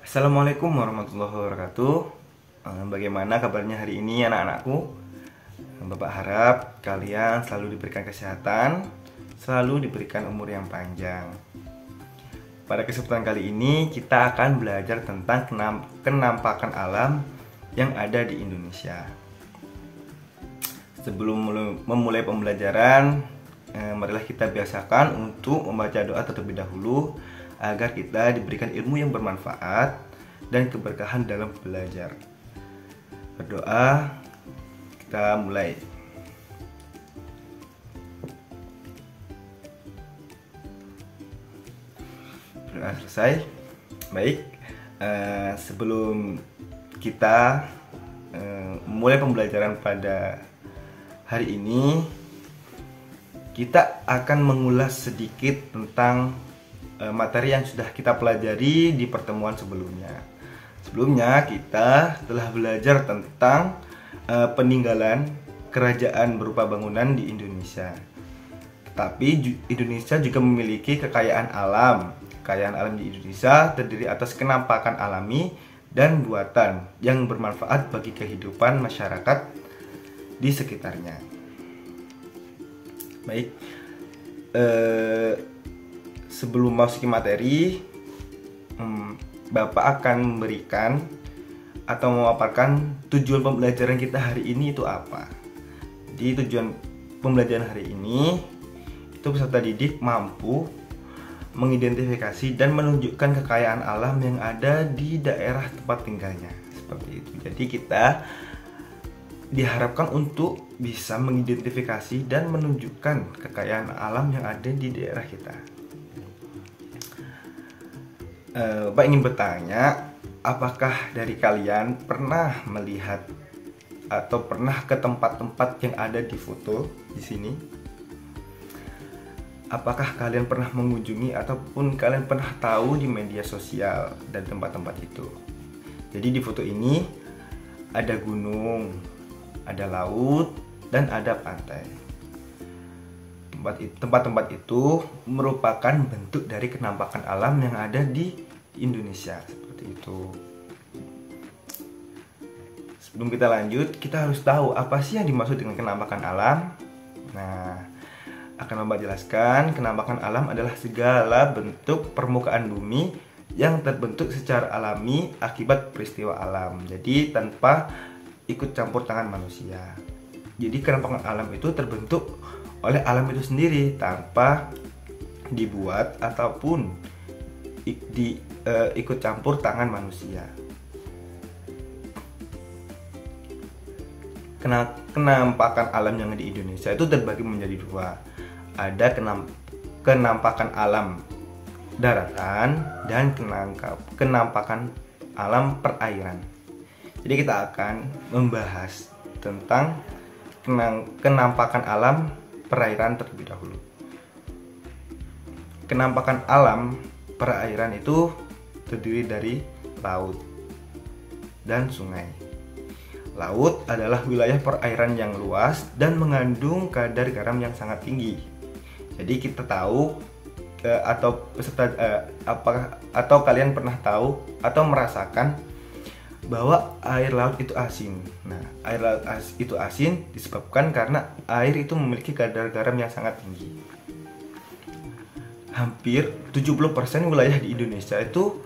Assalamualaikum warahmatullahi wabarakatuh. Bagaimana kabarnya hari ini anak-anakku? Bapak harap kalian selalu diberikan kesehatan, selalu diberikan umur yang panjang. Pada kesempatan kali ini kita akan belajar tentang kenampakan alam yang ada di Indonesia. Sebelum memulai pembelajaran, marilah kita biasakan untuk membaca doa terlebih dahulu agar kita diberikan ilmu yang bermanfaat dan keberkahan dalam belajar. Berdoa, kita mulai. Berdoa selesai. Baik, sebelum kita mulai pembelajaran pada hari ini, kita akan mengulas sedikit tentang materi yang sudah kita pelajari di pertemuan sebelumnya. Sebelumnya kita telah belajar tentang peninggalan kerajaan berupa bangunan di Indonesia. Tetapi Indonesia juga memiliki kekayaan alam. Kekayaan alam di Indonesia terdiri atas kenampakan alami dan buatan yang bermanfaat bagi kehidupan masyarakat di sekitarnya. Baik, sebelum masuk ke materi, Bapak akan memberikan atau memaparkan tujuan pembelajaran kita hari ini itu apa. Jadi tujuan pembelajaran hari ini itu peserta didik mampu mengidentifikasi dan menunjukkan kekayaan alam yang ada di daerah tempat tinggalnya. Seperti itu. Jadi kita diharapkan untuk bisa mengidentifikasi dan menunjukkan kekayaan alam yang ada di daerah kita. Bapak ingin bertanya, apakah dari kalian pernah melihat atau pernah ke tempat-tempat yang ada di foto di sini? Apakah kalian pernah mengunjungi ataupun kalian pernah tahu di media sosial dan tempat-tempat itu? Jadi di foto ini ada gunung, ada laut, dan ada pantai. Tempat-tempat itu merupakan bentuk dari kenampakan alam yang ada di Indonesia. Seperti itu. Sebelum kita lanjut, kita harus tahu apa sih yang dimaksud dengan kenampakan alam. Nah, akan Bapak jelaskan, kenampakan alam adalah segala bentuk permukaan bumi yang terbentuk secara alami akibat peristiwa alam. Jadi tanpa ikut campur tangan manusia. Jadi kenampakan alam itu terbentuk oleh alam itu sendiri tanpa dibuat ataupun ikut campur tangan manusia. Kenampakan alam yang di Indonesia itu terbagi menjadi dua. Ada kenampakan alam daratan dan kenampakan alam perairan. Jadi kita akan membahas tentang kenampakan alam perairan terlebih dahulu. Kenampakan alam perairan itu terdiri dari laut dan sungai. Laut adalah wilayah perairan yang luas dan mengandung kadar garam yang sangat tinggi. Jadi kita tahu atau kalian pernah tahu atau merasakan bahwa air laut itu asin. Nah, air laut itu asin disebabkan karena air itu memiliki kadar garam yang sangat tinggi. Hampir 70% wilayah di Indonesia itu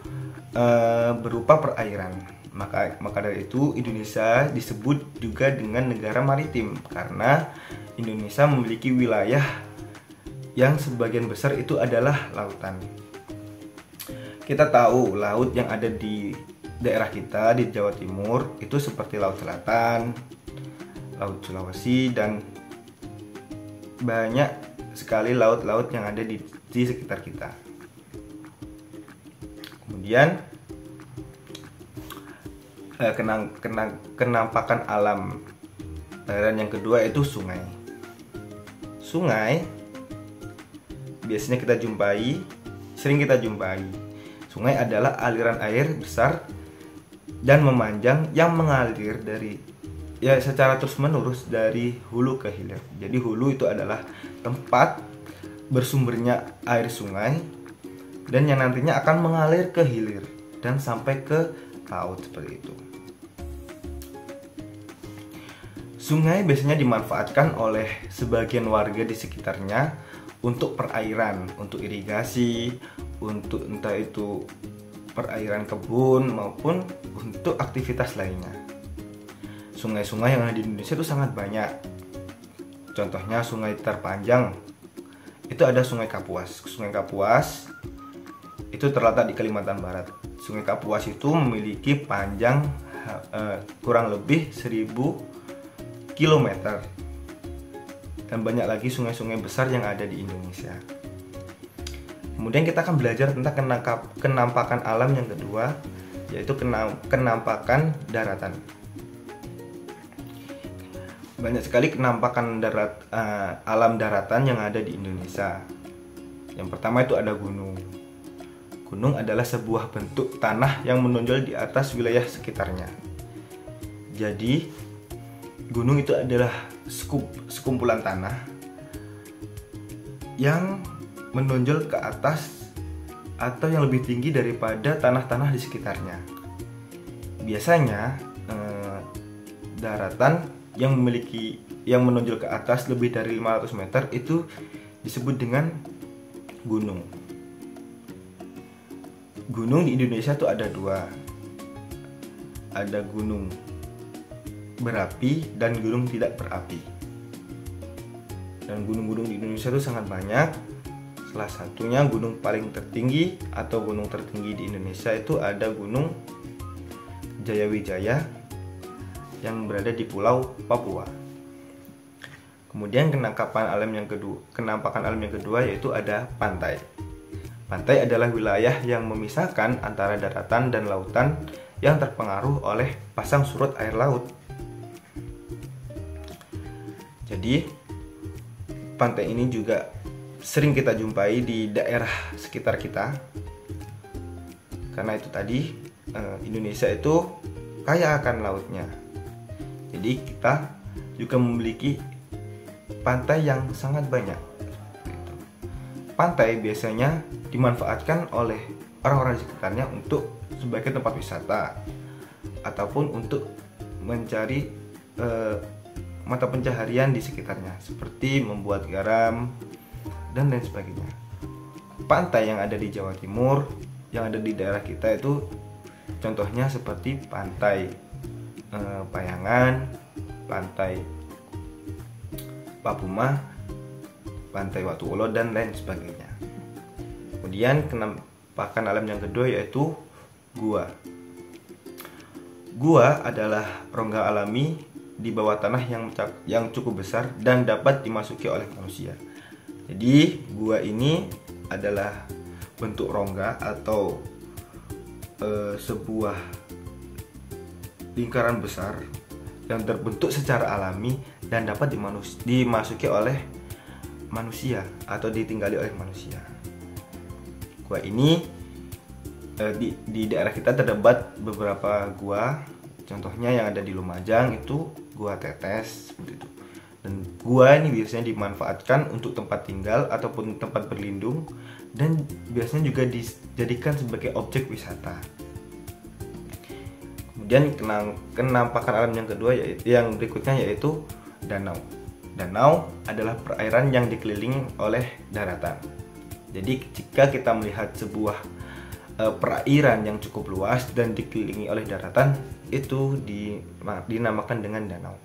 berupa perairan. Maka dari itu Indonesia disebut juga dengan negara maritim karena Indonesia memiliki wilayah yang sebagian besar itu adalah lautan. Kita tahu laut yang ada di daerah kita di Jawa Timur itu seperti Laut Selatan, Laut Sulawesi, dan banyak sekali laut-laut yang ada di sekitar kita. Kemudian kenampakan alam perairan yang kedua itu sungai. Sungai biasanya sering kita jumpai. Sungai adalah aliran air besar dan memanjang yang mengalir secara terus-menerus dari hulu ke hilir. Jadi hulu itu adalah tempat bersumbernya air sungai dan yang nantinya akan mengalir ke hilir. dan sampai ke laut seperti itu. Sungai biasanya dimanfaatkan oleh sebagian warga di sekitarnya untuk perairan, untuk irigasi, untuk entah itu perairan kebun maupun untuk aktivitas lainnya. Sungai-sungai yang ada di Indonesia itu sangat banyak. Contohnya sungai terpanjang itu ada Sungai Kapuas. Sungai Kapuas itu terletak di Kalimantan Barat. Sungai Kapuas itu memiliki panjang kurang lebih 1000 km. Dan banyak lagi sungai-sungai besar yang ada di Indonesia. Kemudian kita akan belajar tentang kenampakan alam yang kedua, yaitu kenampakan daratan. Banyak sekali kenampakan alam daratan yang ada di Indonesia. Yang pertama itu ada gunung. Gunung adalah sebuah bentuk tanah yang menonjol di atas wilayah sekitarnya. Jadi gunung itu adalah sekumpulan tanah yang menonjol ke atas atau yang lebih tinggi daripada tanah-tanah di sekitarnya. Biasanya daratan yang menonjol ke atas lebih dari 500 meter itu disebut dengan gunung. Gunung di Indonesia tuh ada dua. Ada gunung berapi dan gunung tidak berapi. Dan gunung-gunung di Indonesia itu sangat banyak. Salah satunya gunung paling tertinggi atau gunung tertinggi di Indonesia itu ada Gunung Jayawijaya yang berada di Pulau Papua. Kemudian kenampakan alam yang kedua yaitu ada pantai. Pantai adalah wilayah yang memisahkan antara daratan dan lautan yang terpengaruh oleh pasang surut air laut. Jadi pantai ini juga sering kita jumpai di daerah sekitar kita. Karena itu tadi Indonesia itu kaya akan lautnya. Jadi kita juga memiliki pantai yang sangat banyak. Pantai biasanya dimanfaatkan oleh orang-orang di sekitarnya untuk sebagai tempat wisata ataupun untuk mencari mata pencaharian di sekitarnya, seperti membuat garam dan lain sebagainya. Pantai yang ada di Jawa Timur, yang ada di daerah kita itu contohnya seperti pantai Payangan, pantai Papuma, pantai Watuulo dan lain sebagainya. Kemudian kenampakan alam yang kedua yaitu gua. Gua adalah rongga alami di bawah tanah yang cukup besar dan dapat dimasuki oleh manusia. Jadi gua ini adalah bentuk rongga atau sebuah lingkaran besar yang terbentuk secara alami dan dapat dimasuki oleh manusia atau ditinggali oleh manusia. Gua ini di daerah kita terdapat beberapa gua. Contohnya yang ada di Lumajang itu Gua Tetes seperti itu. Dan gua ini biasanya dimanfaatkan untuk tempat tinggal ataupun tempat berlindung dan biasanya juga dijadikan sebagai objek wisata. Kemudian kenampakan alam yang kedua yang berikutnya yaitu danau. Danau adalah perairan yang dikelilingi oleh daratan. Jadi jika kita melihat sebuah perairan yang cukup luas dan dikelilingi oleh daratan, itu dinamakan dengan danau.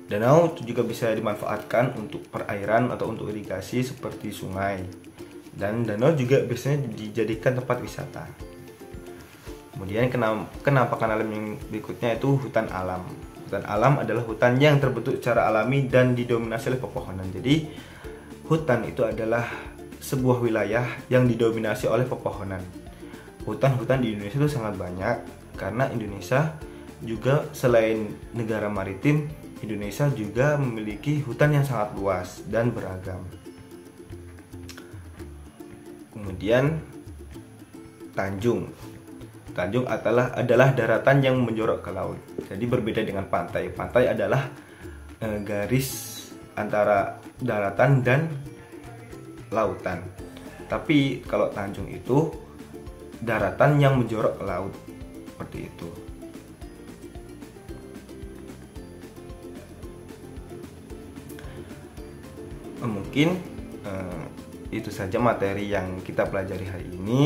Danau juga bisa dimanfaatkan untuk perairan atau untuk irigasi seperti sungai. Dan danau juga biasanya dijadikan tempat wisata. Kemudian kenampakan alam yang berikutnya itu hutan alam. Hutan alam adalah hutan yang terbentuk secara alami dan didominasi oleh pepohonan. Jadi hutan itu adalah sebuah wilayah yang didominasi oleh pepohonan. Hutan-hutan di Indonesia itu sangat banyak karena Indonesia juga selain negara maritim, Indonesia juga memiliki hutan yang sangat luas dan beragam. Kemudian tanjung. Tanjung adalah daratan yang menjorok ke laut. Jadi berbeda dengan pantai. Pantai adalah garis antara daratan dan lautan. Tapi kalau tanjung itu daratan yang menjorok ke laut, seperti itu. Mungkin itu saja materi yang kita pelajari hari ini.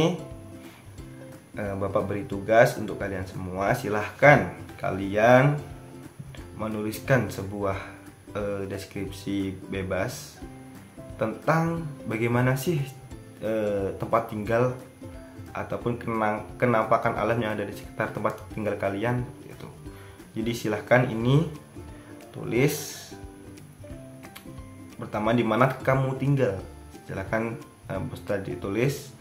Bapak beri tugas untuk kalian semua, silahkan kalian menuliskan sebuah deskripsi bebas tentang bagaimana sih tempat tinggal ataupun kenampakan alam yang ada di sekitar tempat tinggal kalian gitu. Jadi silahkan ini tulis pertama di mana kamu tinggal. Silahkan tadi tulis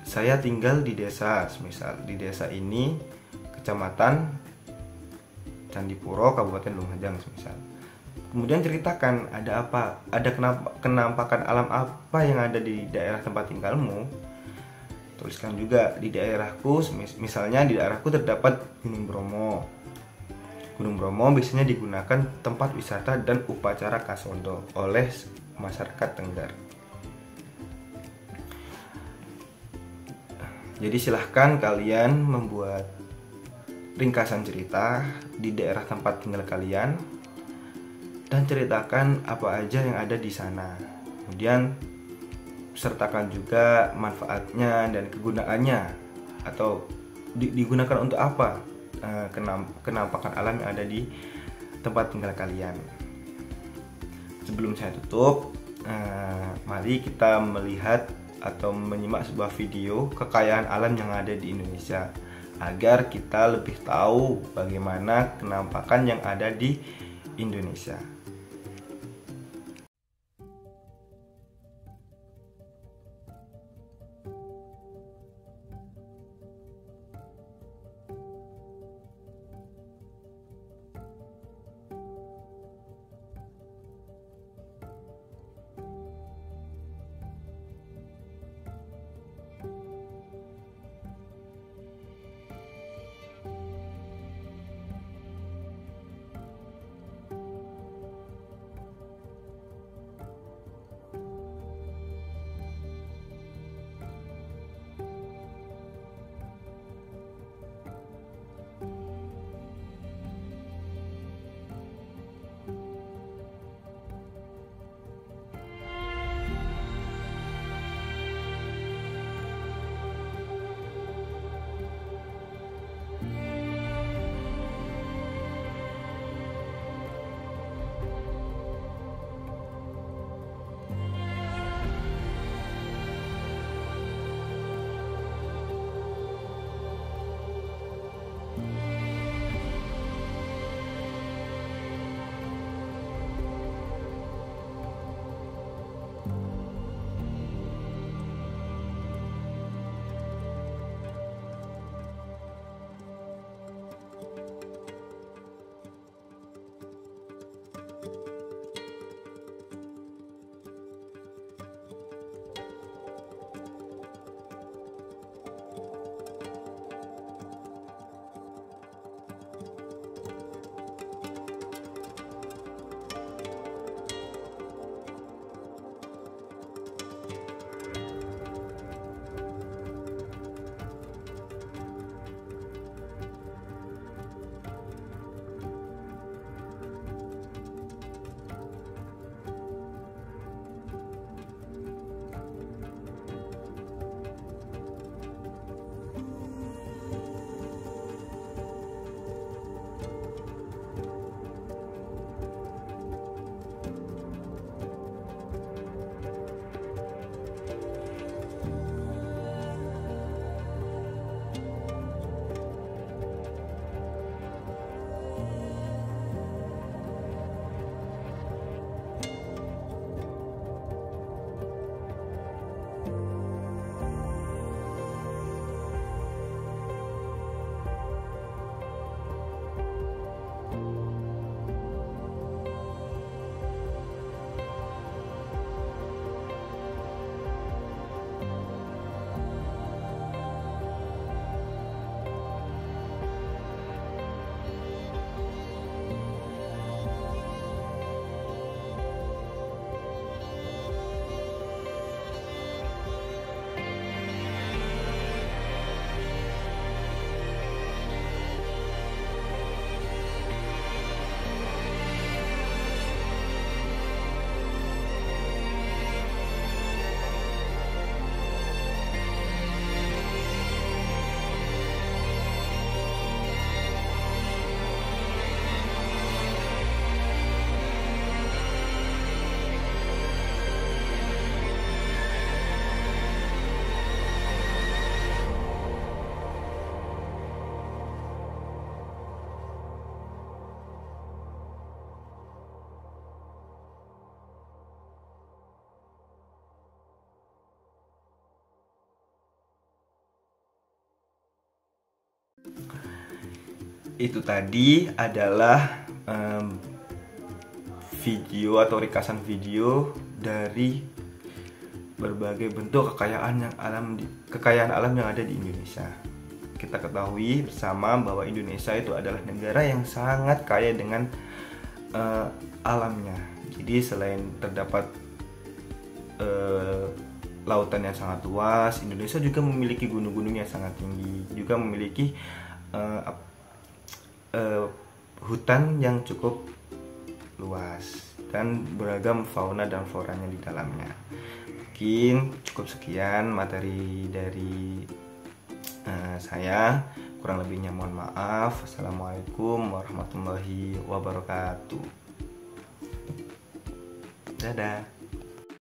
saya tinggal di desa, misal di desa ini kecamatan Candipuro, Kabupaten Lumajang, misal. Kemudian ceritakan ada apa, ada kenampakan alam apa yang ada di daerah tempat tinggalmu. Tuliskan juga di daerahku, misalnya di daerahku terdapat Gunung Bromo. Gunung Bromo biasanya digunakan tempat wisata dan upacara kasondo oleh masyarakat Tengger. Jadi silahkan kalian membuat ringkasan cerita di daerah tempat tinggal kalian dan ceritakan apa aja yang ada di sana. Kemudian sertakan juga manfaatnya dan kegunaannya, atau digunakan untuk apa kenampakan alam yang ada di tempat tinggal kalian. Sebelum saya tutup, mari kita melihat atau menyimak sebuah video kekayaan alam yang ada di Indonesia agar kita lebih tahu bagaimana kenampakan yang ada di Indonesia. Itu tadi adalah video atau ringkasan video dari berbagai bentuk kekayaan alam yang ada di Indonesia. Kita ketahui bersama bahwa Indonesia itu adalah negara yang sangat kaya dengan alamnya. Jadi selain terdapat lautan yang sangat luas, Indonesia juga memiliki gunung-gunung yang sangat tinggi, juga memiliki hutan yang cukup luas dan beragam fauna dan floranya di dalamnya. Mungkin cukup sekian materi dari saya, kurang lebihnya mohon maaf. Assalamualaikum warahmatullahi wabarakatuh. Dadah.